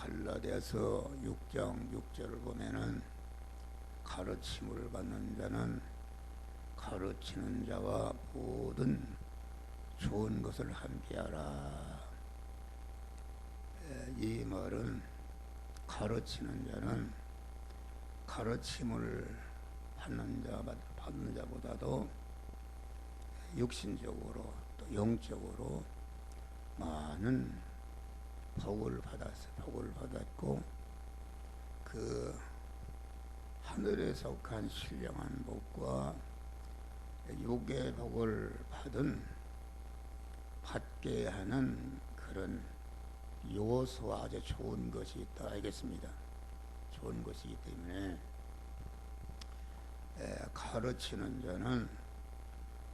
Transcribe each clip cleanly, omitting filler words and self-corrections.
갈라디아서 6장 6절을 보면은 가르침을 받는 자는 가르치는 자와 모든 좋은 것을 함께하라. 이 말은 가르치는 자는 가르침을 받는 자보다도 육신적으로 또 영적으로 많은 복을 받았고 그 하늘에 속한 신령한 복과 육의 복을 받게 하는 그런 요소와 아주 좋은 것이 있다 알겠습니다. 좋은 것이기 때문에 가르치는 자는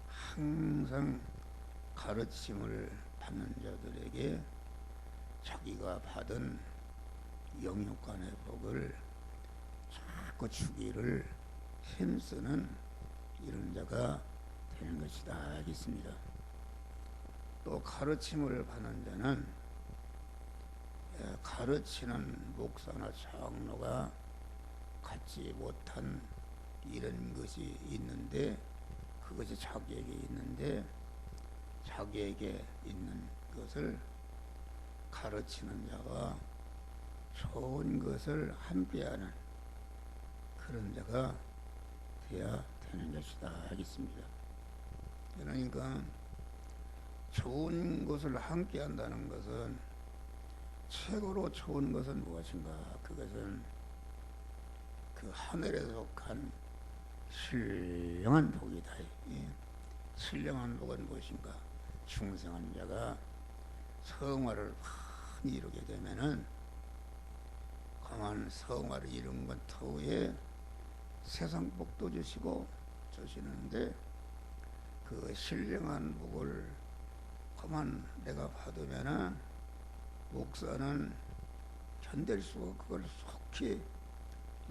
항상 가르침을 받는 자들에게 자기가 받은 영육간의 복을 자꾸 주기를 힘쓰는 이런 자가 되는 것이다 알겠습니다. 또 가르침을 받는 자는 가르치는 목사나 장로가 갖지 못한 이런 것이 있는데 그것이 자기에게 있는데 자기에게 있는 것을 가르치는 자와 좋은 것을 함께하는 그런 자가 되어야 되는 것이다 하겠습니다. 그러니까 좋은 것을 함께한다는 것은 최고로 좋은 것은 무엇인가? 그것은 그 하늘에 속한 신령한 복이다. 신령한 복은 무엇인가? 중생한 자가 성화를 많이 이루게 되면은 그만 성화를 이룬 것 터에 세상 복도 주시는데 그 신령한 복을 그만 내가 받으면은 목사는 견딜 수가 그걸 속히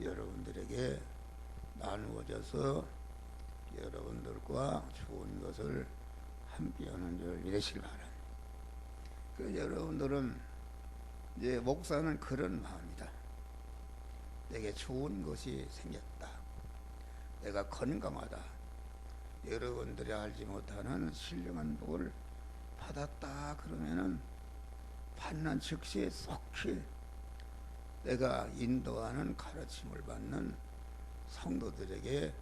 여러분들에게 나누어져서 여러분들과 좋은 것을 함께하는 줄 믿으시기 바랍니다. 그래서 여러분들은 이제 목사는 그런 마음이다. 내게 좋은 것이 생겼다. 내가 건강하다. 여러분들이 알지 못하는 신령한 복을 받았다. 그러면은 받는 즉시에 속히 내가 인도하는 가르침을 받는 성도들에게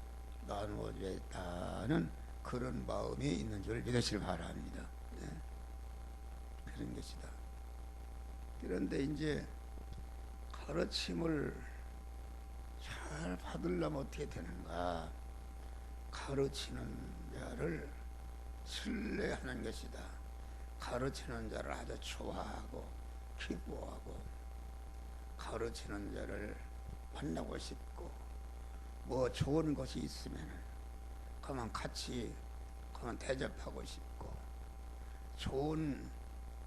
나누어야겠다는 그런 마음이 있는 줄 믿으시길 바랍니다. 네. 그런 것이다. 그런데 이제 가르침을 잘 받으려면 어떻게 되는가? 가르치는 자를 신뢰하는 것이다. 가르치는 자를 아주 좋아하고 기뻐하고 가르치는 자를 만나고 싶고 뭐 좋은 것이 있으면 그만 같이 그만 대접하고 싶고 좋은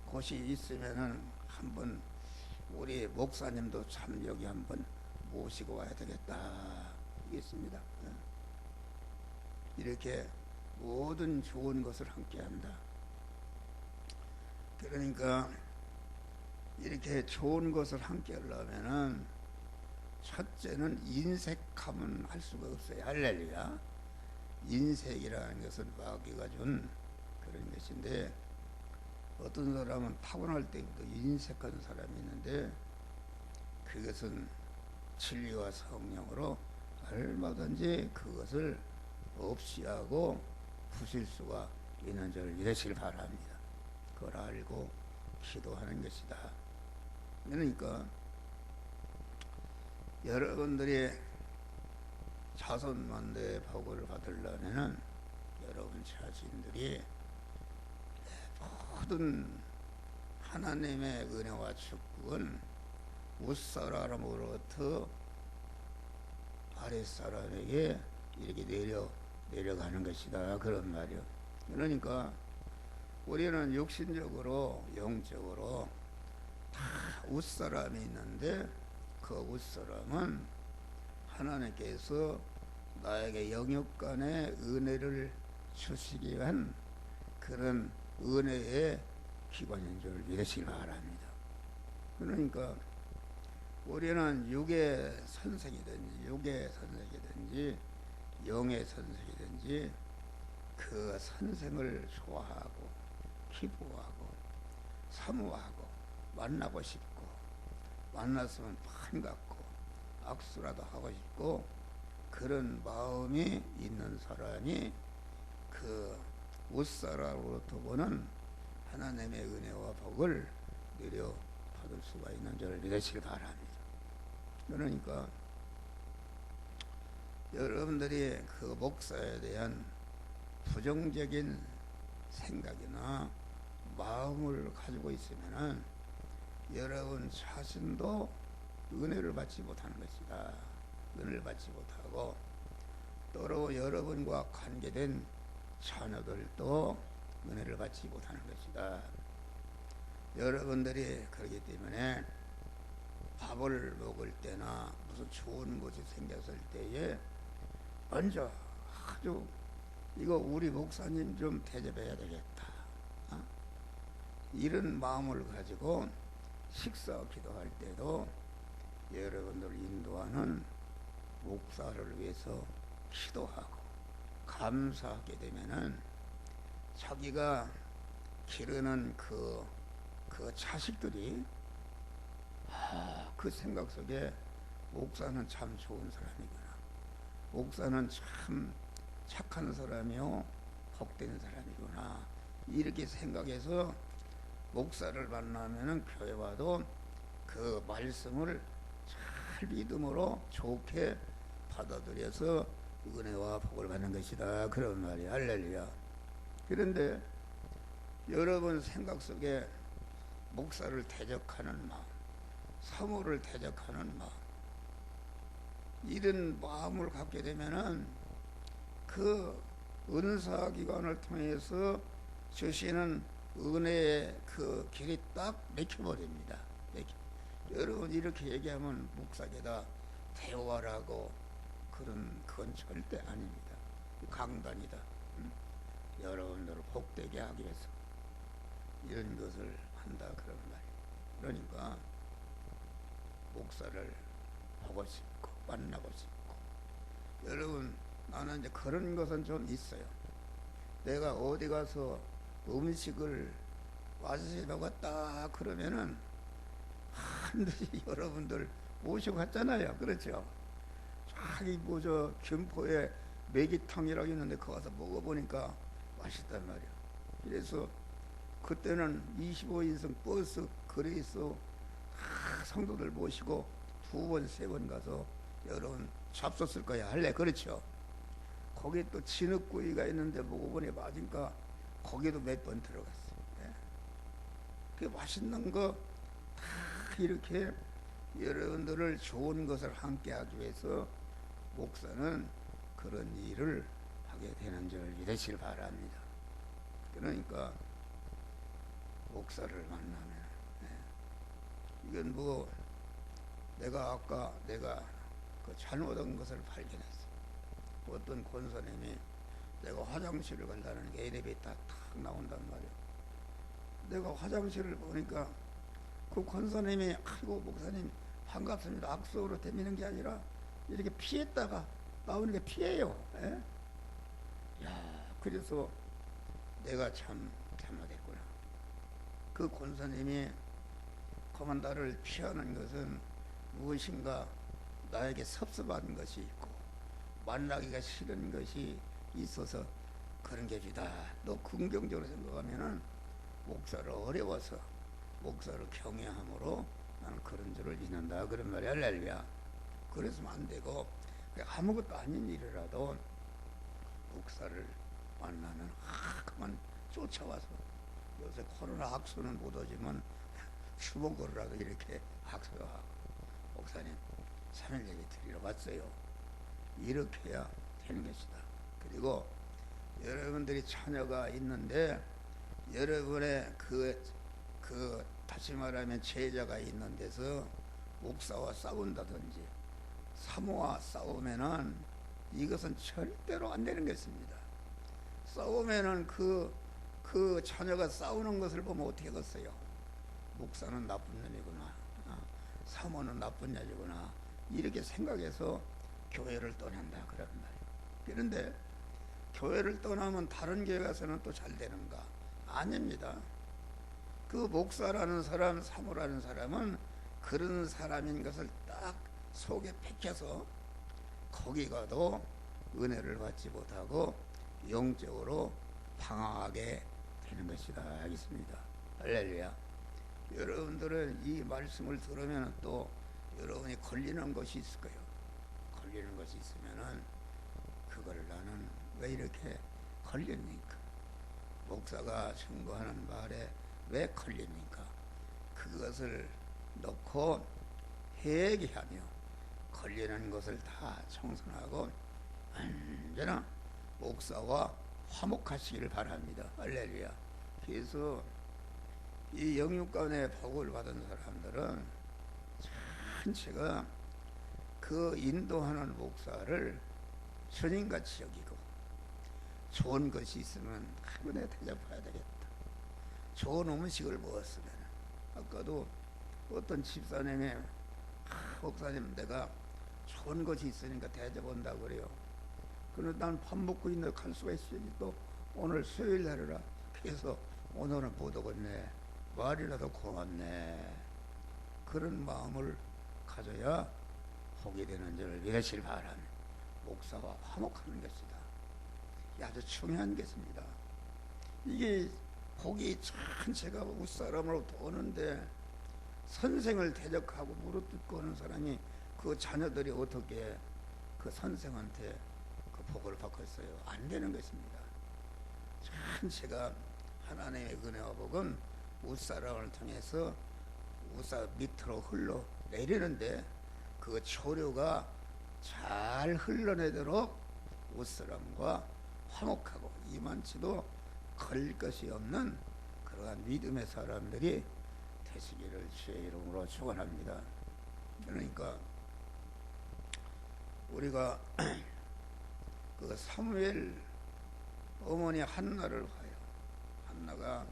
곳이 있으면은 한번 우리 목사님도 참 여기 한번 모시고 와야 되겠다 있습니다. 이렇게 모든 좋은 것을 함께한다. 그러니까 이렇게 좋은 것을 함께 하려면은 첫째는 인색하면 할 수가 없어요. 할렐루야. 인색이라는 것은 마귀가 준 그런 것인데 어떤 사람은 타고날 때부터 인색한 사람이 있는데 그것은 진리와 성령으로 얼마든지 그것을 없이 하고 부실 수가 있는 줄 믿으시길 바랍니다. 그걸 알고 기도하는 것이다. 그러니까 여러분들이 자손만대의 복을 받으려면 여러분 자신들이 모든 하나님의 은혜와 축복은 윗사람으로부터 아랫사람에게 이렇게 내려가는 것이다. 그런 말이요. 그러니까 우리는 육신적으로 영적으로 다 윗사람이 있는데 그 윗사람은 하나님께서 나에게 영육간의 은혜를 주시기 위한 그런 은혜의 기관인 줄 믿으시기 바랍니다. 그러니까 우리는 육의 선생이든지 육의 선생이든지 영의 선생이든지 그 선생을 좋아하고 기부하고 사모하고 만나고 싶고 만났으면 반갑고 악수라도 하고 싶고 그런 마음이 있는 사람이 그 웃사라로부터 보는 하나님의 은혜와 복을 누려 받을 수가 있는 줄 믿으시기 바랍니다. 그러니까 여러분들이 그 목사에 대한 부정적인 생각이나 마음을 가지고 있으면은 여러분 자신도 은혜를 받지 못하는 것이다. 은혜를 받지 못하고 또 여러분과 관계된 자녀들도 은혜를 받지 못하는 것이다. 여러분들이 그렇기 때문에 밥을 먹을 때나 무슨 좋은 것이 생겼을 때에 먼저 아주 이거 우리 목사님 좀 대접해야 되겠다. 이런 마음을 가지고 식사 기도할 때도 여러분들 인도하는 목사를 위해서 기도하고 감사하게 되면은 자기가 기르는 그 자식들이 그 생각 속에 목사는 참 좋은 사람이구나. 목사는 참 착한 사람이요 복된 사람이구나. 이렇게 생각해서 목사를 만나면은 교회 와도 그 말씀을 잘 믿음으로 좋게 받아들여서 은혜와 복을 받는 것이다. 그런 말이야. 할렐루야. 그런데 여러분 생각 속에 목사를 대적하는 마음, 사모를 대적하는 마음, 이런 마음을 갖게 되면은 그 은사 기관을 통해서 주시는 은혜의 그 길이 딱 막혀버립니다. 여러분 이렇게 얘기하면 목사계다 대화라고 그건 절대 아닙니다. 강단이다. 여러분들을 복되게 하기 위해서 이런 것을 한다 그런 말이에요. 그러니까 목사를 보고 싶고 만나고 싶고 여러분 나는 이제 그런 것은 좀 있어요. 내가 어디 가서 음식을 맛있게 먹었다 그러면은 반드시 여러분들 모시고 갔잖아요. 그렇죠? 저기 저 김포에 매기탕이라고 있는데 거기 가서 먹어보니까 맛있단 말이야. 그래서 그때는 25인승 버스 그레이서 성도들 모시고 2번, 3번 가서 여러분 잡섰을 거야. 할래? 그렇죠? 거기 또 진흙구이가 있는데 먹어보니 맞으니까 거기도 몇 번 들어갔어요. 예. 그 맛있는 거 다 이렇게 여러분들을 좋은 것을 함께 하기 위해서 목사는 그런 일을 하게 되는 줄 믿으시길 바랍니다. 그러니까 목사를 만나면 이건 뭐 내가 그 잘못한 것을 발견했어. 어떤 권사님이 내가 화장실을 간다는 게 엘리베이터 탁 나온단 말이야. 내가 화장실을 보니까 그 권사님이 아이고 목사님 반갑습니다 악수로 대미는 게 아니라 이렇게 피했다가 나오는 게 피해요. 예? 야, 그래서 내가 참 잘못했구나. 그 권사님이 그만 나를 피하는 것은 무엇인가 나에게 섭섭한 것이 있고 만나기가 싫은 것이 있어서 그런 게지다. 너 긍정적으로 생각하면은 목사를 어려워서 목사를 경외함으로 나는 그런 줄을 믿는다. 그런 말이야. 할렐루야. 그래서는 안 되고 아무것도 아닌 일이라도 목사를 만나면 그만 쫓아와서 요새 코로나 악수는 못하지만 주먹으로라도 이렇게 악수하고 목사님 3일 예배 드리러 왔어요. 이렇게 해야 되는 것이다. 그리고 여러분들이 자녀가 있는데 여러분의 다시 말하면 제자가 있는 데서 목사와 싸운다든지 사모와 싸우면은 이것은 절대로 안 되는 것입니다. 싸우면은 그 자녀가 싸우는 것을 보면 어떻게 하겠어요? 목사는 나쁜 놈이구나. 사모는 나쁜 여자구나 이렇게 생각해서 교회를 떠난다 그런 말이에요. 그런데 교회를 떠나면 다른 교회 가서는 또 잘 되는가? 아닙니다. 그 목사라는 사람, 사모라는 사람은 그런 사람인 것을 딱 속에 패켜서 거기 가도 은혜를 받지 못하고 영적으로 방황하게 되는 것이다 하겠습니다. 할렐루야. 여러분들은 이 말씀을 들으면 또 여러분이 걸리는 것이 있을 거예요. 걸리는 것이 있으면은 그걸 나는 왜 이렇게 걸렸니까? 목사가 증거하는 말에 왜 걸립니까? 그것을 놓고 회개하며 걸리는 것을 다 청산하고 언제나 목사와 화목하시기를 바랍니다. 할렐루야. 그래서 이 영육간의 복을 받은 사람들은 전체가 그 인도하는 목사를 선인같이 여기고 좋은 것이 있으면 한번에 대접해야 되겠다. 좋은 음식을 먹었으면 아까도 어떤 집사님이 목사님 내가 좋은 것이 있으니까 대접한다고 그래요. 그런데 난 밥 먹고 있는데 갈 수가 있어야지. 또 오늘 수요일 날이라 그래서 오늘은 못 오겠네. 말이라도 고맙네. 그런 마음을 가져야 복이 되는 줄을 믿으시길 바랍니다. 목사와 화목하는 것이다. 아주 중요한 것입니다. 이게 복이 전체가 웃사람으로부터 오는데 선생을 대적하고 무릎 꿇고 하는 사람이 그 자녀들이 어떻게 그 선생한테 그 복을 받겠어요? 안 되는 것입니다. 전체가 하나님의 은혜와 복은 웃사람을 통해서 웃사 밑으로 흘러 내리는데 그 초류가 잘 흘러내도록 웃사람과 화목하고 이만치도 걸 것이 없는 그러한 믿음의 사람들이 되시기를 주의 이름으로 축원합니다. 그러니까 우리가 그 사무엘 어머니 한나를 봐요. 한나가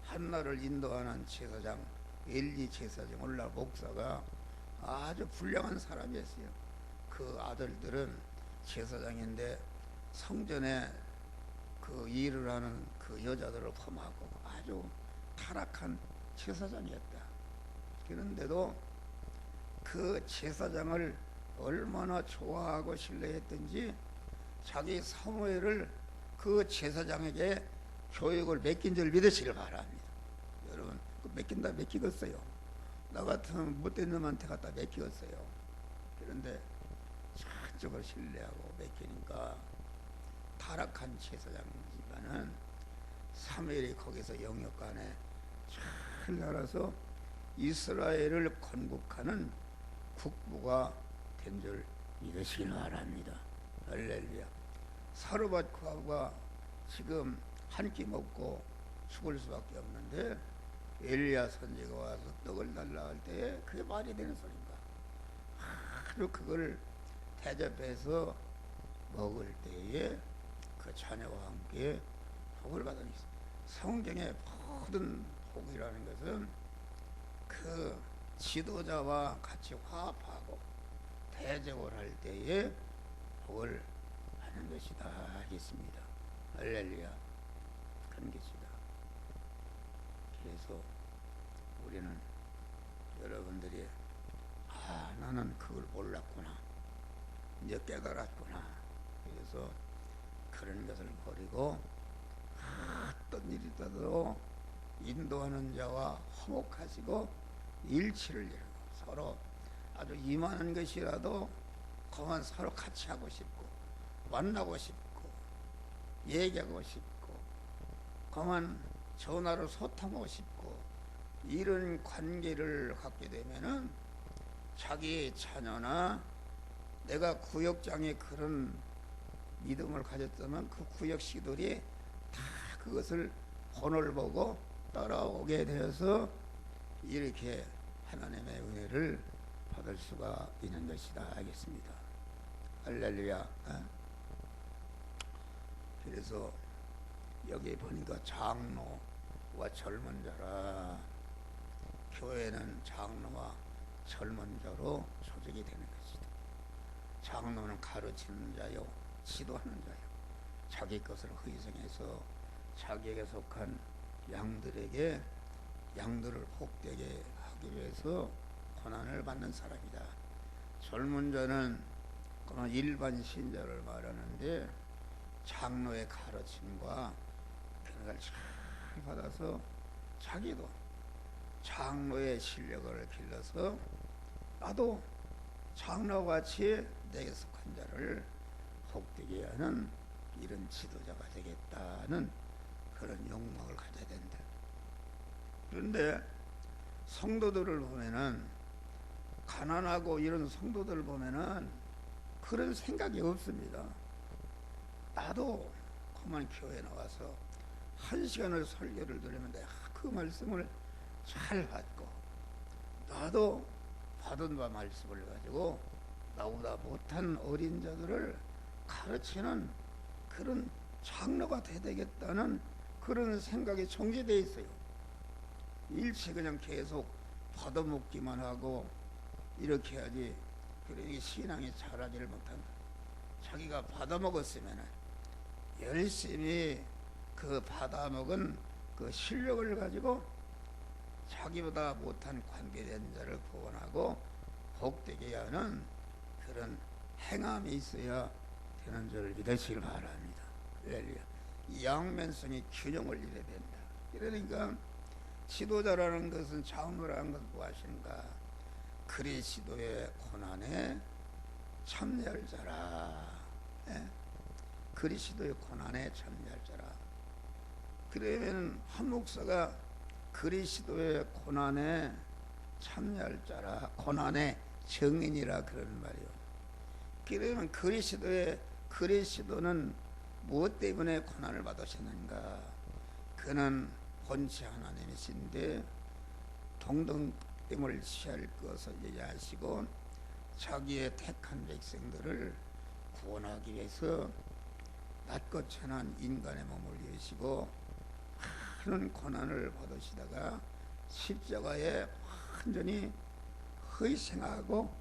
한나를 인도하는 제사장 엘리 제사장 오늘날 목사가 아주 불량한 사람이었어요. 그 아들들은 제사장인데 성전에 그 일을 하는 그 여자들을 범하고 아주 타락한 제사장이었다. 그런데도 그 제사장을 얼마나 좋아하고 신뢰했던지 자기 사무엘을 그 제사장에게 교육을 맡긴 줄 믿으시길 바랍니다. 여러분 맡긴다 맡기겠어요. 나 같으면 못된 놈한테 갖다 맡기겠어요. 그런데 저쪽을 신뢰하고 맡기니까 타락한 제사장이지만은 사무엘이 거기서 영역간에 잘 날아서 이스라엘을 건국하는 국부가 된 줄 믿으시길 바랍니다. 할렐루야. 사르밧과 지금 한 끼 먹고 죽을 수밖에 없는데 엘리야 선지가 와서 떡을 달라 할 때에 그게 말이 되는 소린가? 아주 그걸 대접해서 먹을 때에 그 자녀와 함께 복을 받으니 성경의 모든 복이라는 것은 그 지도자와 같이 화합하고 대접을 할 때에 복을 하는 것이다 하겠습니다. 할렐루야. 그런 것이다. 그래서 우리는 여러분들이 나는 그걸 몰랐구나. 이제 깨달았구나. 그래서 그런 것을 버리고 어떤 일이 있어도 인도하는 자와 화목하시고 일치를 이루고 서로 아주 이만한 것이라도 그만 서로 같이 하고 싶고 만나고 싶고 얘기하고 싶고 그만 전화로 소통하고 싶고 이런 관계를 갖게 되면은 자기 자녀나 내가 구역장에 그런 믿음을 가졌다면 그 구역시들이 다 그것을 본을 보고 따라오게 되어서 이렇게 하나님의 은혜를 받을 수가 있는 것이다 하겠습니다. 할렐루야. 그래서 여기 보니까 장로와 젊은 자라 교회는 장로와 젊은 자로 조직이 되는 것이다. 장로는 가르치는 자요, 지도하는 자요. 자기 것을 희생해서 자기에게 속한 양들에게 양들을 복되게 하기 위해서 고난을 받는 사람이다. 젊은 자는 그런 일반 신자를 말하는데 장로의 가르침과 교육을 잘 받아서 자기도 장로의 실력을 길러서 나도 장로와 같이 내게 속한 자를 복되게 하는 이런 지도자가 되겠다는 그런 욕망을 가져야 된다. 그런데 성도들을 보면은 가난하고 이런 성도들을 보면은 그런 생각이 없습니다. 나도 그만 교회에 나와서 1시간을 설교를 들으면 내가 그 말씀을 잘 받고 나도 받은 바 말씀을 가지고 나보다 못한 어린 자들을 가르치는 그런 장로가 돼야 되겠다는 그런 생각이 정제되어 있어요. 일체 그냥 계속 받아먹기만 하고 이렇게 하지, 그러니 신앙이 자라지를 못한다. 자기가 받아먹었으면 열심히 그 받아먹은 그 실력을 가지고 자기보다 못한 관계된 자를 구원하고 복되게 하는 그런 행함이 있어야 되는 줄 믿으시길 바랍니다. 할렐루야. 이 양면성이 균형을 이뤄야 된다. 그러니까 지도자라는 것은, 장로라는 것은 무엇인가? 그리스도의 고난에 참여할 자라. 예? 그리스도의 고난에 참여할 자라. 그러면 한 목사가 그리스도의 고난에 참여할 자라, 고난의 증인이라 그러는 말이요. 그러면 그리스도는 무엇 때문에 고난을 받으셨는가? 그는 본체 하나님이신데 동등됨을 취할 것을 예하시고 자기의 택한 백성들을 구원하기 위해서 낮고 천한 인간의 몸을 입으시고 많은 고난을 받으시다가 십자가에 완전히 희생하고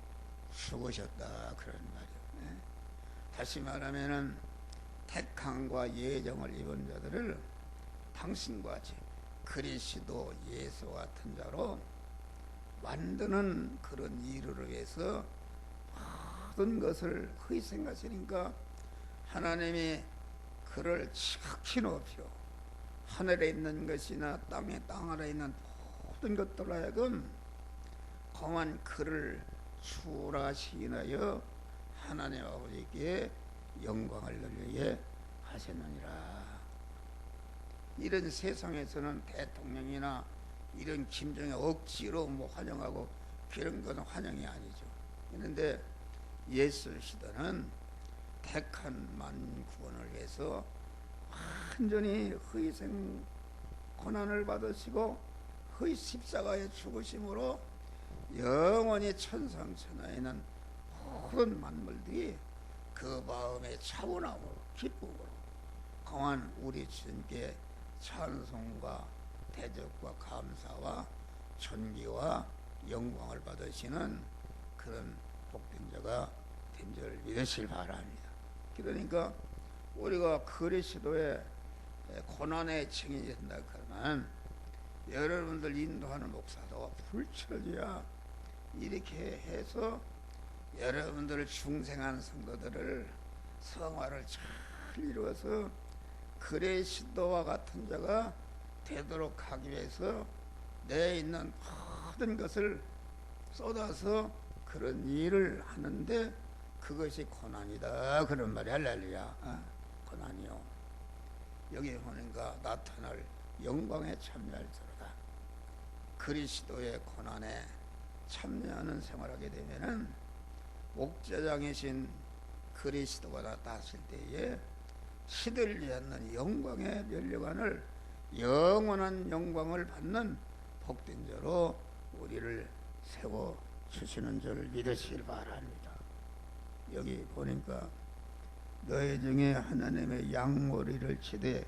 죽으셨다 그런 말이에요. 다시 말하면은 택함과 예정을 입은 자들을 당신과 같이 그리스도 예수 같은 자로 만드는 그런 일을 위해서 모든 것을 희생하시니까 하나님이 그를 지극히 높여 하늘에 있는 것이나 땅 아래 있는 모든 것들로 하여금 거만 그를 추라시인하여 하나님 아버지께 영광을 돌리게 하셨느니라. 이런 세상에서는 대통령이나 이런 김정일 억지로 환영하고 그런 것은 환영이 아니죠. 그런데 예수 시대는 택한 만 구원을 위해서 완전히 희생 고난을 받으시고 십자가에 죽으심으로 영원히 천상천하에 있는 모든 만물들이 그 마음의 차분함으로 기쁨으로 강한 우리 주님께 찬송과 대적과 감사와 존귀와 영광을 받으시는 그런 복된 자가 된 줄 믿으시길 바랍니다. 그러니까 우리가 그리스도의 고난의 증인이 된다 그러면 여러분들 인도하는 목사도 불철주야 이렇게 해서 여러분들 중생한 성도들을 성화를 잘 이루어서 그리스도와 같은 자가 되도록 하기 위해서 내 있는 모든 것을 쏟아서 그런 일을 하는데 그것이 고난이다 그런 말이 할렐루야. 고난이요. 여기 보니까 나타날 영광에 참여할 자로다. 그리스도의 고난에 참여하는 생활하게 되면은 목자장이신 그리스도가 나타나실 때에 시들지 않는 영광의 면류관을 영원한 영광을 받는 복된 자로 우리를 세워 주시는 줄 믿으시길 바랍니다. 여기 보니까 너희 중에 하나님의 양머리를 치되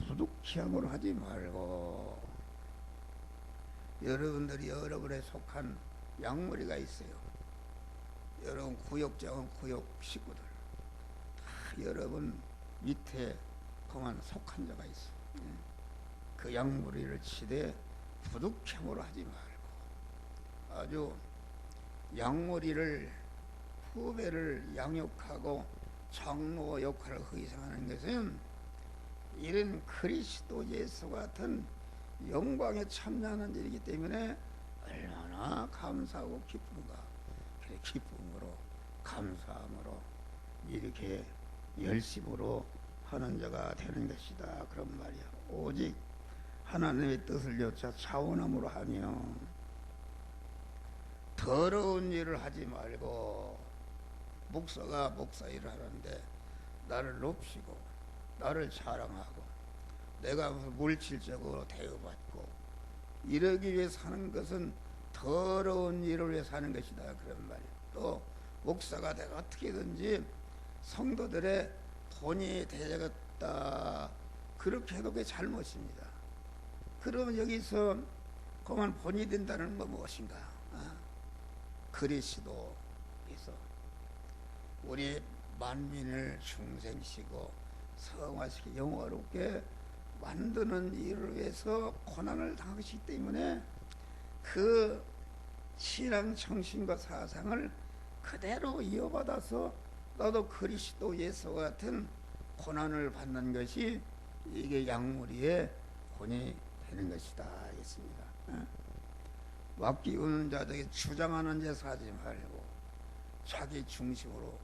부득치함으로 하지 말고, 여러분들이 여러분에 속한 양머리가 있어요. 여러분 구역장은 구역 식구들 다 여러분 밑에 그만 속한 자가 있어. 그 양머리를 치되 부득형으로 하지 말고 아주 양머리를 후배를 양육하고 장로 역할을 희생하는 것은 이런 그리스도 예수 같은 영광에 참여하는 일이기 때문에 얼마나 감사하고 기쁜가. 그래 기쁨으로 감사함으로 이렇게 열심으로 하는 자가 되는 것이다 그런 말이야. 오직 하나님의 뜻을 여차 차원함으로 하며 더러운 일을 하지 말고 목사가 목사 일을 하는데 나를 높이고 나를 자랑하고 내가 무슨 물질적으로 대우받고 이러기 위해 사는 것은 더러운 일을 위해 사는 것이다 그런 말이에요. 또 목사가 내가 어떻게든지 성도들의 본이 되겠다 그렇게 해도 그게 잘못입니다. 그러면 여기서 그만 본이 된다는 건 무엇인가? 그리스도에서 우리 만민을 중생시고 성화시키 영화롭게 만드는 일을 위해서 고난을 당하시기 때문에 그 신앙 정신과 사상을 그대로 이어받아서 나도 그리스도 예수와 같은 고난을 받는 것이 이게 양무리의 본이 되는 것이다 했습니다. 왁기우는 자들에게 주장하는 데서 하지 말고 자기 중심으로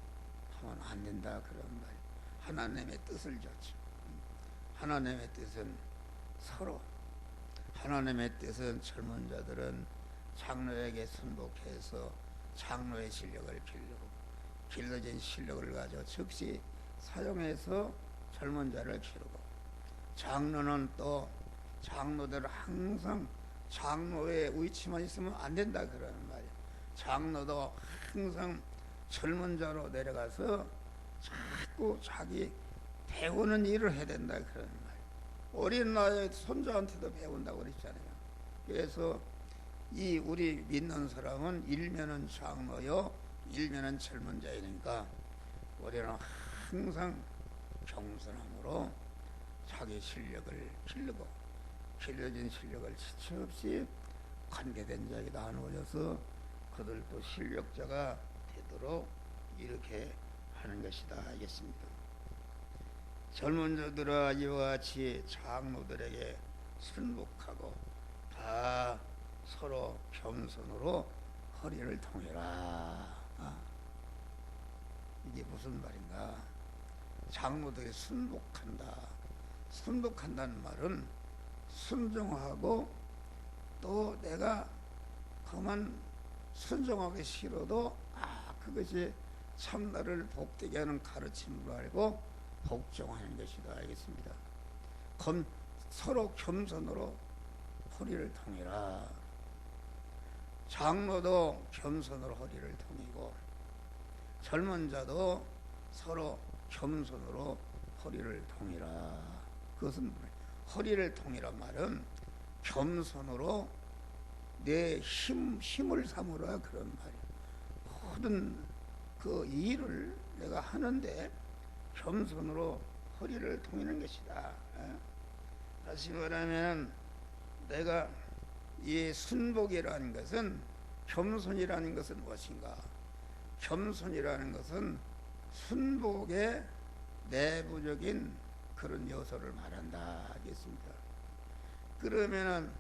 하면 안 된다 그런 말. 하나님의 뜻을 줬죠. 하나님의 뜻은 서로 하나님의 뜻은 젊은 자들은 장로에게 순복해서 장로의 실력을 기르고 길러진 실력을 가져 즉시 사용해서 젊은 자를 기르고 장로는 또 장로들 항상 장로의 위치만 있으면 안 된다 그러는 말이에요. 장로도 항상 젊은 자로 내려가서 자꾸 자기 배우는 일을 해야 된다 그러는 말이에요. 어린 나이에 손자한테도 배운다고 그랬잖아요. 그래서 이 우리 믿는 사람은 일면은 장로요 일면은 젊은 자이니까 우리는 항상 겸손함으로 자기 실력을 기르고 길러진 실력을 지체 없이 관계된 자에게 나누어져서 그들도 실력자가 되도록 이렇게 하는 것이다 하겠습니다. 젊은 자들아 이와 같이 장로들에게 순복하고 다 서로 겸손으로 허리를 통해라. 이게 무슨 말인가? 장로들이 순복한다. 순복한다는 말은 순종하고 또 내가 그만 순종하기 싫어도 그것이 참 나를 복되게 하는 가르침으로 알고 복종하는 것이다 알겠습니다. 서로 겸손으로 허리를 통해라. 장로도 겸손으로 허리를 통이고 젊은 자도 서로 겸손으로 허리를 통이라. 그것은 허리를 통이란 말은 겸손으로 내 힘을 삼으라 그런 말이에요. 모든 그 일을 내가 하는데 겸손으로 허리를 통이는 것이다. 다시 말하면 내가 이 순복이라는 것은 겸손이라는 것은 무엇인가? 겸손이라는 것은 순복의 내부적인 그런 요소를 말한다 하겠습니다. 그러면은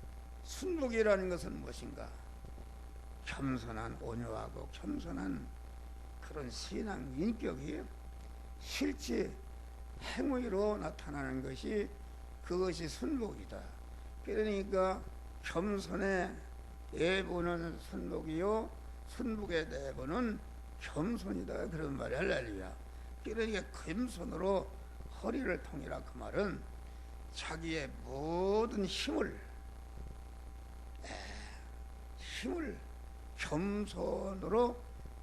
순복이라는 것은 무엇인가? 겸손한 온유하고 겸손한 그런 신앙 인격이 실제 행위로 나타나는 것이 그것이 순복이다. 그러니까 겸손의 내부는 순복이요 순복의 내부는 겸손이다 그런 말이 할렐루야. 그러니까 겸손으로 허리를 통이라 그 말은 자기의 모든 힘을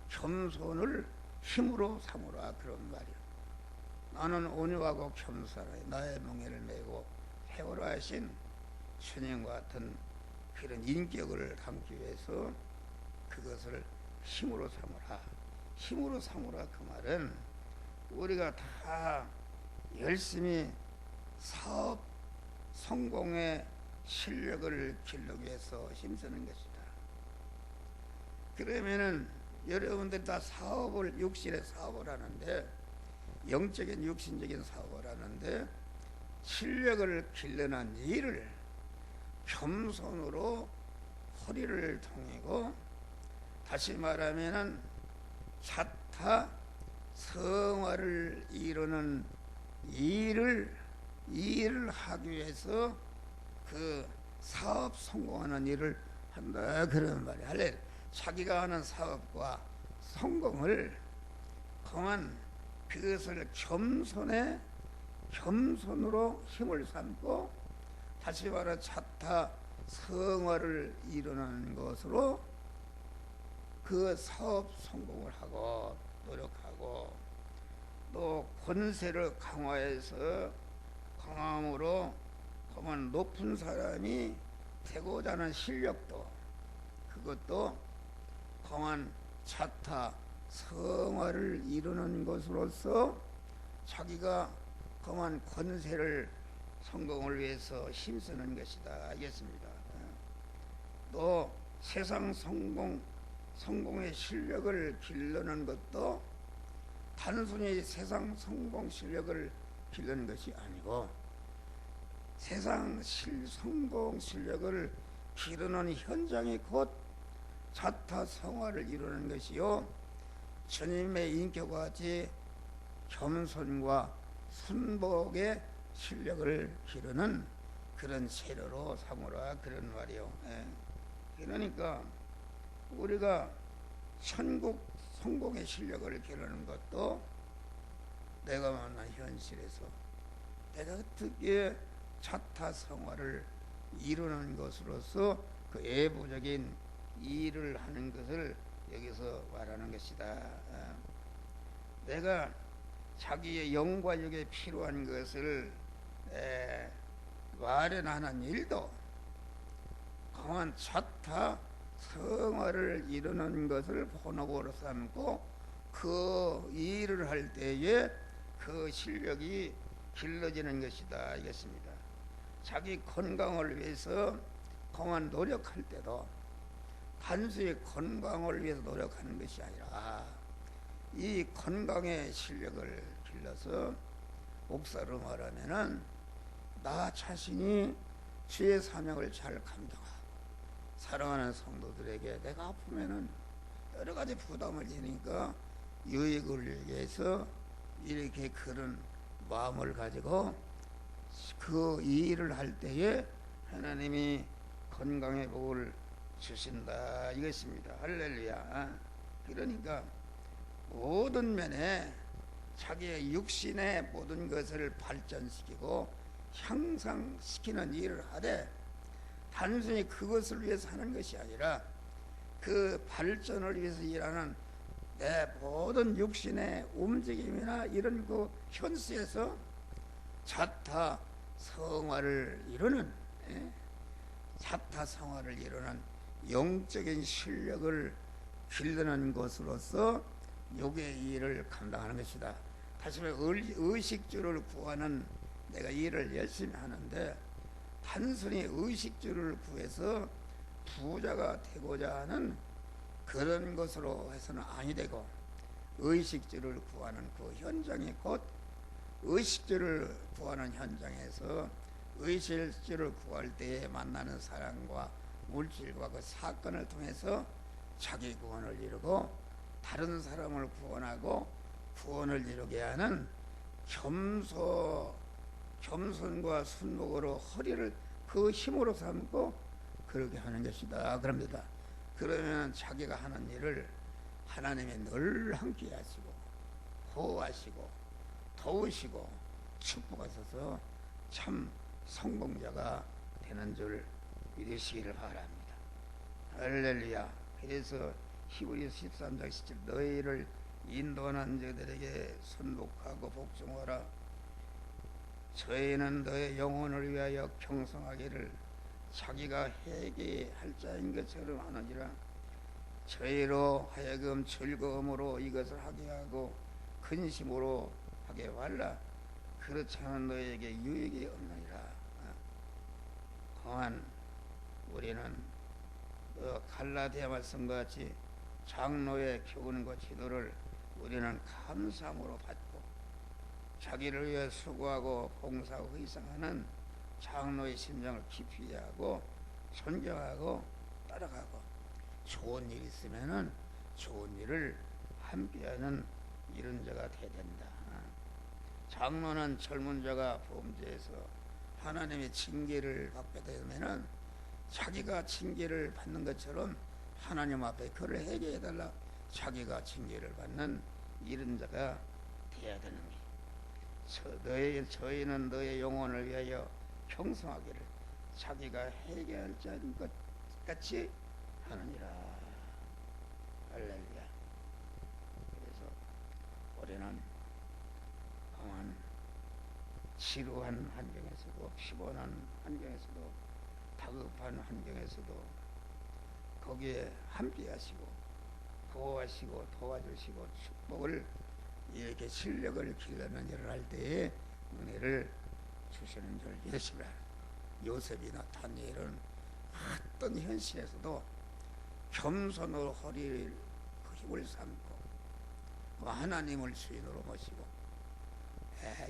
겸손을 힘으로 삼으라 그런 말이야. 나는 온유하고 겸손하여 나의 멍에를 메고 해오라 하신 주님과 같은 그런 인격을 담기 위해서 그것을 힘으로 삼으라. 힘으로 삼으라 그 말은 우리가 다 열심히 사업 성공의 실력을 기르기 위해서 힘쓰는 것이다. 그러면은 여러분들 다 사업을 육신의 사업을 하는데 영적인 육신적인 사업을 하는데 실력을 길러는 일을 겸손으로 허리를 동이고 다시 말하면은 자타 성화를 이루는 일을 하기 위해서 그 사업 성공하는 일을 한다 그런 말이야. 할래 자기가 하는 사업과 성공을 그만 그것을 겸손으로 힘을 삼고 다시 말해 자타 성화를 이루는 것으로 그 사업 성공을 하고 노력하고 또 권세를 강화해서 강함으로 그만 높은 사람이 되고자 하는 실력도 그것도 강한 자타 성화를 이루는 것으로서 자기가 그만 권세를 성공을 위해서 힘쓰는 것이다. 알겠습니다. 또 세상 성공의 실력을 기르는 것도 단순히 세상 성공 실력을 기르는 것이 아니고 세상 성공 실력을 기르는 현장이 곧 자타 성화를 이루는 것이요 주님의 인격과 같이 겸손과 순복의 실력을 기르는 그런 세로로 삼으라 그런 말이요. 그러니까 우리가 천국 성공의 실력을 기르는 것도 내가 만난 현실에서 내가 어떻게 자타 성화를 이루는 것으로서 그 외부적인 일을 하는 것을 여기서 말하는 것이다. 내가 자기의 영과 육에 필요한 것을 마련하는 일도 강한 자타 성화를 이루는 것을 본업으로 삼고 그 일을 할 때에 그 실력이 길러지는 것이다. 이것입니다. 자기 건강을 위해서 강한 노력할 때도 단순히 건강을 위해서 노력하는 것이 아니라 이 건강의 실력을 길러서 목사로 말하면은 나 자신이 주의 사명을 잘 감당하고 사랑하는 성도들에게 내가 아프면은 여러 가지 부담을 지니까 유익을 위해서 이렇게 그런 마음을 가지고 그 일을 할 때에 하나님이 건강의 복을 주신다 이것입니다. 할렐루야. 그러니까 모든 면에 자기의 육신의 모든 것을 발전시키고 향상시키는 일을 하되 단순히 그것을 위해서 하는 것이 아니라 그 발전을 위해서 일하는 내 모든 육신의 움직임이나 이런 그 현수에서 자타 성화를 이루는 자타 성화를 이루는 영적인 실력을 길러는 것으로서 육의 일을 감당하는 것이다. 다시 말해 의식주를 구하는 내가 일을 열심히 하는데 단순히 의식주를 구해서 부자가 되고자 하는 그런 것으로 해서는 아니 되고 의식주를 구하는 그 현장이 곧 의식주를 구하는 현장에서 의식주를 구할 때에 만나는 사람과 물질과 그 사건을 통해서 자기 구원을 이루고 다른 사람을 구원하고 구원을 이루게 하는 겸손과 순복으로 허리를 그 힘으로 삼고 그렇게 하는 것이다. 그럽니다. 그러면 자기가 하는 일을 하나님이 늘 함께 하시고 호하시고 도우시고 축복하셔서 참 성공자가 되는 줄 믿으시기를 바랍니다. 할렐루야. 그래서 히브리서 13장 17 너희를 인도하는 자들에게 순복하고 복종하라. 저희는 너의 영혼을 위하여 경성하기를 자기가 회개할 자인 것처럼 하느니라. 저희로 하여금 즐거움으로 이것을 하게 하고 근심으로 하게 말라. 그렇지 않은 너에게 유익이 없느니라. 또한 우리는 갈라디아 말씀과 같이 장로의 교훈과 지도를 우리는 감사함으로 받고 자기를 위해 수고하고 봉사하고 희생하는 장로의 심정을 깊이 이해하고 존경하고 따라가고 좋은 일 있으면은 좋은 일을 함께하는 이런 자가 돼야 된다. 장로는 젊은 자가 범죄해서 하나님의 징계를 받게 되면은 자기가 징계를 받는 것처럼 하나님 앞에 그를 회개해달라. 자기가 징계를 받는 이런 자가 돼야 되는 게 저희는 너의 영혼을 위하여 평성하기를 자기가 회개할 자인 것 같이 하느니라. 할렐루야. 그래서 우리는 강한 지루한 환경에서도 피곤한 환경에서도 다급한 환경에서도 거기에 함께 하시고 보호하시고 도와주시고 축복을 이렇게 실력을 길러면 일을 할 때에 은혜를 주시는 줄 믿으시라. 요셉이나 다니엘은 어떤 현실에서도 겸손으로 허리를 그 힘을 삼고 하나님을 주인으로 모시고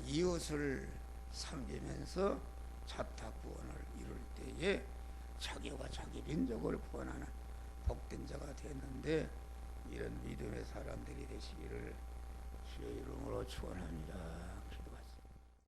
이웃을 섬기면서 자탁 구원을 이룰 때에 자기와 자기 민족을 구원하는 복된 자가 됐는데 이런 믿음의 사람들이 되시기를 주의 이름으로 축원합니다.